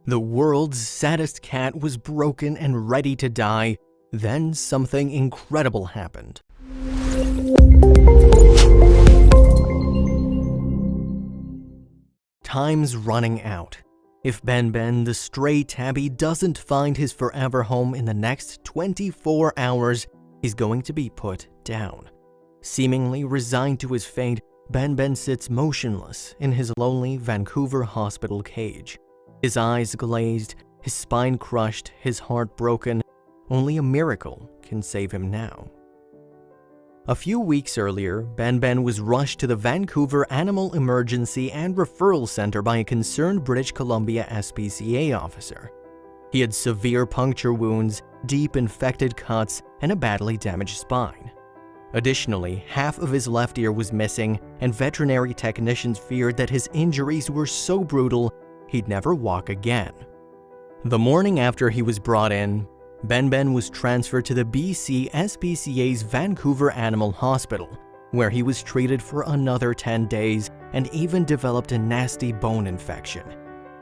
The world's saddest cat was broken and ready to die. Then something incredible happened. Time's running out. If Ben, the stray tabby, doesn't find his forever home in the next 24 hours, he's going to be put down. Seemingly resigned to his fate, Ben sits motionless in his lonely Vancouver hospital cage. His eyes glazed, his spine crushed, his heart broken. Only a miracle can save him now. A few weeks earlier, Ben was rushed to the Vancouver Animal Emergency and Referral Center by a concerned British Columbia SPCA officer. He had severe puncture wounds, deep infected cuts, and a badly damaged spine. Additionally, half of his left ear was missing, and veterinary technicians feared that his injuries were so brutal he'd never walk again. The morning after he was brought in, Ben was transferred to the BC SPCA's Vancouver Animal Hospital, where he was treated for another 10 days and even developed a nasty bone infection.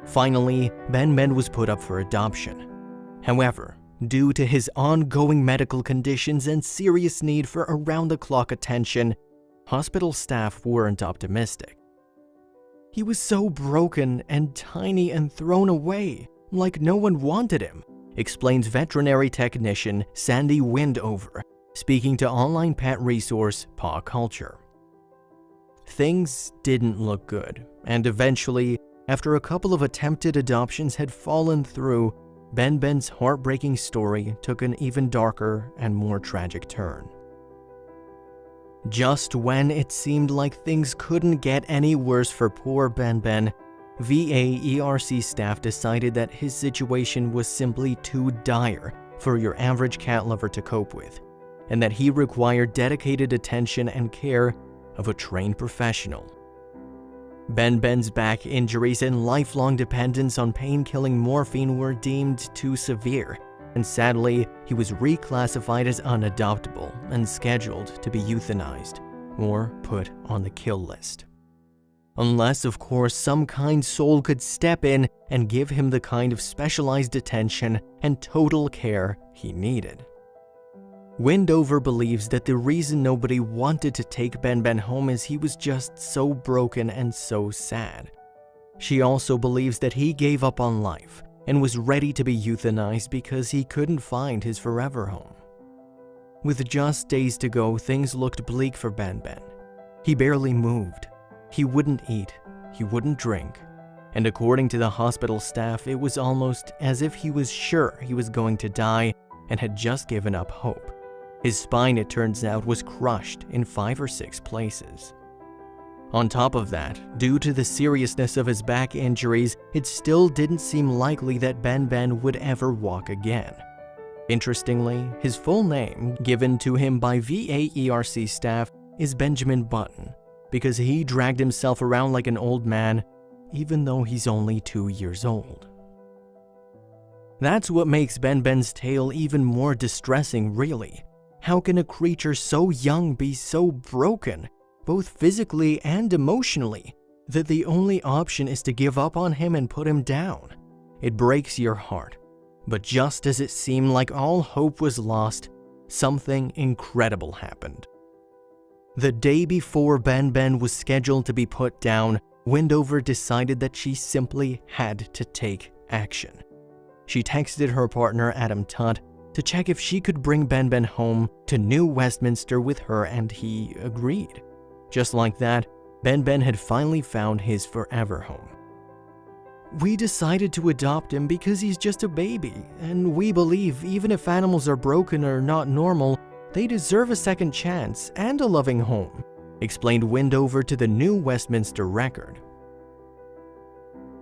Finally, Ben was put up for adoption. However, due to his ongoing medical conditions and serious need for around-the-clock attention, hospital staff weren't optimistic. He was so broken and tiny and thrown away, like no one wanted him, explains veterinary technician Sandy Windover, speaking to online pet resource Paw Culture. Things didn't look good, and eventually, after a couple of attempted adoptions had fallen through, Ben's heartbreaking story took an even darker and more tragic turn. Just when it seemed like things couldn't get any worse for poor Ben, VA/ERC staff decided that his situation was simply too dire for your average cat lover to cope with, and that he required dedicated attention and care of a trained professional. Ben's back injuries and lifelong dependence on pain-killing morphine were deemed too severe, and sadly, he was reclassified as unadoptable and scheduled to be euthanized or put on the kill list. Unless, of course, some kind soul could step in and give him the kind of specialized attention and total care he needed. Windover believes that the reason nobody wanted to take Ben home is he was just so broken and so sad. She also believes that he gave up on life and was ready to be euthanized because he couldn't find his forever home. With just days to go, things looked bleak for Ben. He barely moved. He wouldn't eat. He wouldn't drink. And according to the hospital staff, it was almost as if he was sure he was going to die and had just given up hope. His spine, it turns out, was crushed in 5 or 6 places. On top of that, due to the seriousness of his back injuries, it still didn't seem likely that Ben would ever walk again. Interestingly, his full name, given to him by VA/ERC staff, is Benjamin Button, because he dragged himself around like an old man, even though he's only 2 years old. That's what makes Ben's tale even more distressing, really. How can a creature so young be so broken, both physically and emotionally, that the only option is to give up on him and put him down? It breaks your heart. But just as it seemed like all hope was lost, something incredible happened. The day before Ben was scheduled to be put down, Windover decided that she simply had to take action. She texted her partner Adam Tutt to check if she could bring Ben home to New Westminster with her, and he agreed. Just like that, Ben had finally found his forever home. "We decided to adopt him because he's just a baby, and we believe even if animals are broken or not normal, they deserve a second chance and a loving home," explained Windover to the New Westminster Record.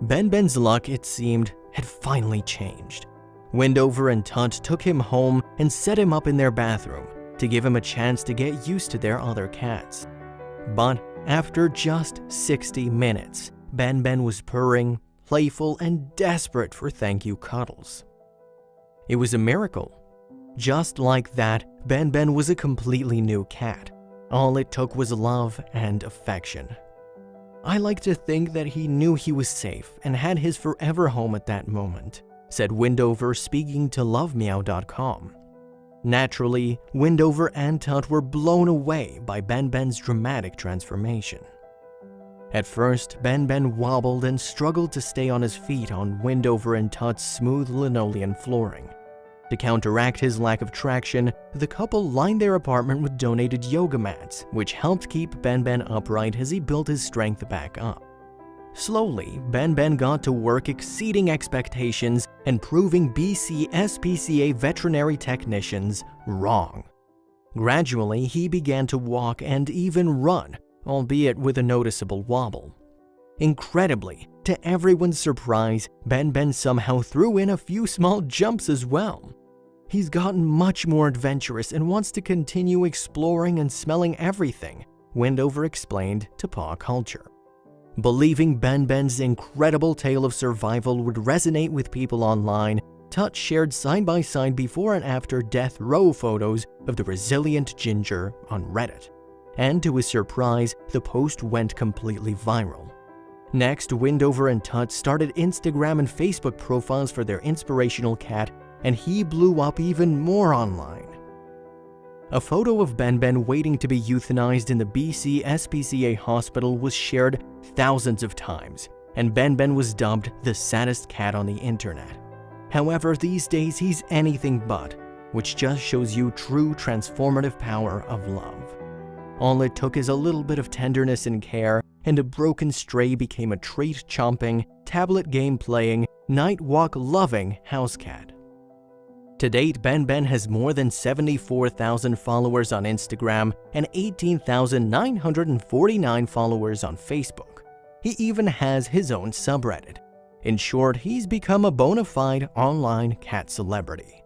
Ben's luck, it seemed, had finally changed. Windover and Tutt took him home and set him up in their bathroom to give him a chance to get used to their other cats. But after just 60 minutes, Ben was purring, playful, and desperate for thank you cuddles. It was a miracle. Just like that, Ben was a completely new cat. All it took was love and affection. "I like to think that he knew he was safe and had his forever home at that moment," said Windover, speaking to LoveMeow.com. Naturally, Windover and Tut were blown away by Ben-Ben's dramatic transformation. At first, Ben-Ben wobbled and struggled to stay on his feet on Windover and Tut's smooth linoleum flooring. To counteract his lack of traction, the couple lined their apartment with donated yoga mats, which helped keep Ben-Ben upright as he built his strength back up. Slowly, Ben-Ben got to work exceeding expectations and proving BC SPCA veterinary technicians wrong. Gradually, he began to walk and even run, albeit with a noticeable wobble. Incredibly, to everyone's surprise, Ben-Ben somehow threw in a few small jumps as well. He's gotten much more adventurous and wants to continue exploring and smelling everything, Windover explained to Paw Culture. Believing Ben-Ben's incredible tale of survival would resonate with people online, Tut shared side-by-side before and after death row photos of the resilient ginger on Reddit. And to his surprise, the post went completely viral. Next, Windover and Tut started Instagram and Facebook profiles for their inspirational cat, and he blew up even more online. A photo of Ben-Ben waiting to be euthanized in the BC SPCA hospital was shared thousands of times, and Ben-Ben was dubbed the saddest cat on the internet. However, these days he's anything but, which just shows you true transformative power of love. All it took is a little bit of tenderness and care, and a broken stray became a treat-chomping, tablet game-playing, night-walk-loving house cat. To date, Ben-Ben has more than 74,000 followers on Instagram and 18,949 followers on Facebook. He even has his own subreddit. In short, he's become a bona fide online cat celebrity.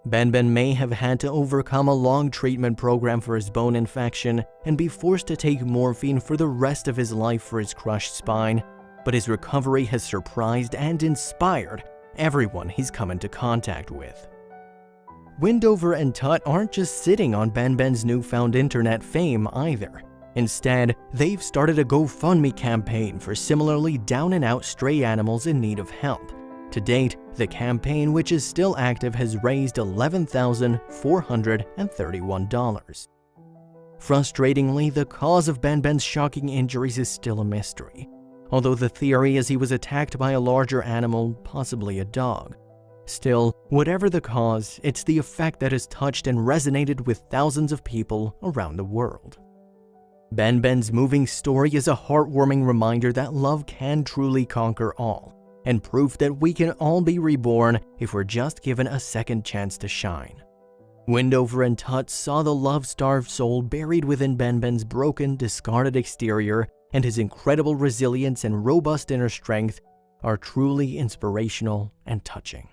Ben-Ben may have had to overcome a long treatment program for his bone infection and be forced to take morphine for the rest of his life for his crushed spine, but his recovery has surprised and inspired everyone he's come into contact with. Windover and Tut aren't just sitting on Ben-Ben's newfound internet fame either. Instead, they've started a GoFundMe campaign for similarly down-and-out stray animals in need of help. To date, the campaign, which is still active, has raised $11,431. Frustratingly, the cause of Ben-Ben's shocking injuries is still a mystery, although the theory is he was attacked by a larger animal, possibly a dog. Still, whatever the cause, it's the effect that has touched and resonated with thousands of people around the world. Ben-Ben's moving story is a heartwarming reminder that love can truly conquer all, and proof that we can all be reborn if we're just given a second chance to shine. Windover and Tut saw the love-starved soul buried within Ben-Ben's broken, discarded exterior, and his incredible resilience and robust inner strength are truly inspirational and touching.